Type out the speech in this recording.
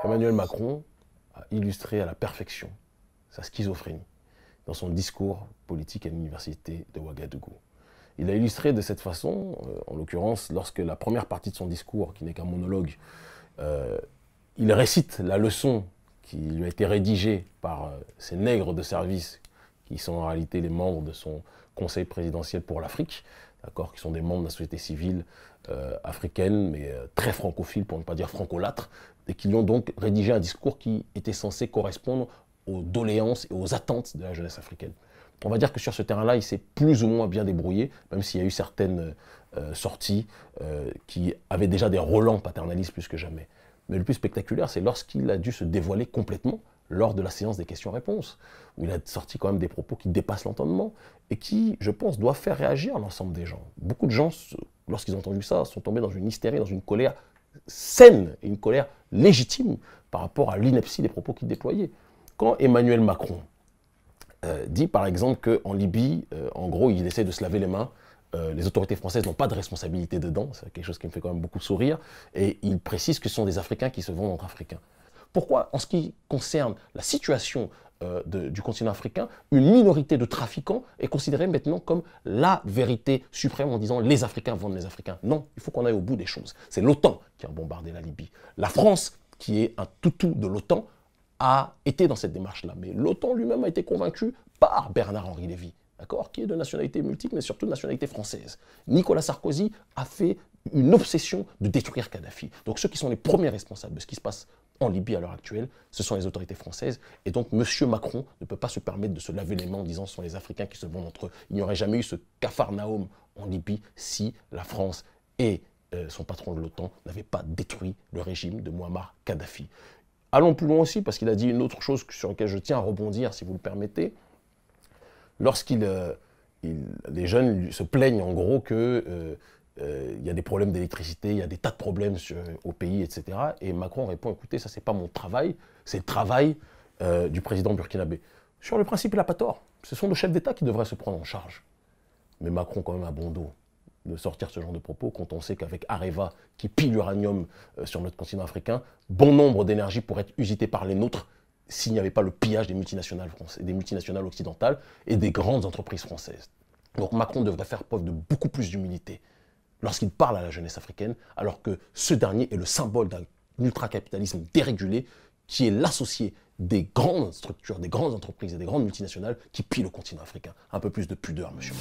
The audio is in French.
Emmanuel Macron a illustré à la perfection sa schizophrénie dans son discours politique à l'université de Ouagadougou. Il a illustré de cette façon, en l'occurrence, lorsque la première partie de son discours, qui n'est qu'un monologue, il récite la leçon qui lui a été rédigée par ces nègres de service, qui sont en réalité les membres de son conseil présidentiel pour l'Afrique, qui sont des membres de la société civile africaine, mais très francophiles, pour ne pas dire francolâtres, et qui lui ont donc rédigé un discours qui était censé correspondre aux doléances et aux attentes de la jeunesse africaine. On va dire que sur ce terrain-là, il s'est plus ou moins bien débrouillé, même s'il y a eu certaines sorties qui avaient déjà des relents paternalistes plus que jamais. Mais le plus spectaculaire, c'est lorsqu'il a dû se dévoiler complètement lors de la séance des questions-réponses, où il a sorti quand même des propos qui dépassent l'entendement et qui, je pense, doivent faire réagir l'ensemble des gens. Beaucoup de gens, lorsqu'ils ont entendu ça, sont tombés dans une hystérie, dans une colère saine et une colère légitime par rapport à l'ineptie des propos qu'il déployait. Quand Emmanuel Macron dit par exemple qu'en Libye, en gros, il essaie de se laver les mains, les autorités françaises n'ont pas de responsabilité dedans, c'est quelque chose qui me fait quand même beaucoup sourire, et il précise que ce sont des Africains qui se vendent entre Africains. Pourquoi, en ce qui concerne la situation du continent africain, une minorité de trafiquants est considérée maintenant comme la vérité suprême en disant les Africains vendent les Africains? Non, il faut qu'on aille au bout des choses. C'est l'OTAN qui a bombardé la Libye. La France, qui est un toutou de l'OTAN, a été dans cette démarche-là. Mais l'OTAN lui-même a été convaincu par Bernard-Henri Lévy, qui est de nationalité multiple, mais surtout de nationalité française. Nicolas Sarkozy a fait une obsession de détruire Kadhafi. Donc ceux qui sont les premiers responsables de ce qui se passe en Libye à l'heure actuelle, ce sont les autorités françaises. Et donc M. Macron ne peut pas se permettre de se laver les mains en disant ce sont les Africains qui se vendent entre eux. Il n'y aurait jamais eu ce capharnaüm en Libye si la France et son patron de l'OTAN n'avaient pas détruit le régime de Mouammar Kadhafi. Allons plus loin aussi, parce qu'il a dit une autre chose sur laquelle je tiens à rebondir, si vous le permettez. Les jeunes se plaignent en gros qu'il y a des problèmes d'électricité, il y a des tas de problèmes au pays, etc. Et Macron répond, écoutez, ça c'est pas mon travail, c'est le travail du président burkinabé. Sur le principe, il n'a pas tort. Ce sont nos chefs d'État qui devraient se prendre en charge. Mais Macron quand même a bon dos de sortir ce genre de propos quand on sait qu'avec Areva, qui pille l'uranium sur notre continent africain, bon nombre d'énergie pourrait être usité par les nôtres s'il n'y avait pas le pillage des multinationales françaises, des multinationales occidentales et des grandes entreprises françaises. Donc Macron devrait faire preuve de beaucoup plus d'humilité lorsqu'il parle à la jeunesse africaine, alors que ce dernier est le symbole d'un ultracapitalisme dérégulé qui est l'associé des grandes structures, des grandes entreprises et des grandes multinationales qui pillent le continent africain. Un peu plus de pudeur, monsieur.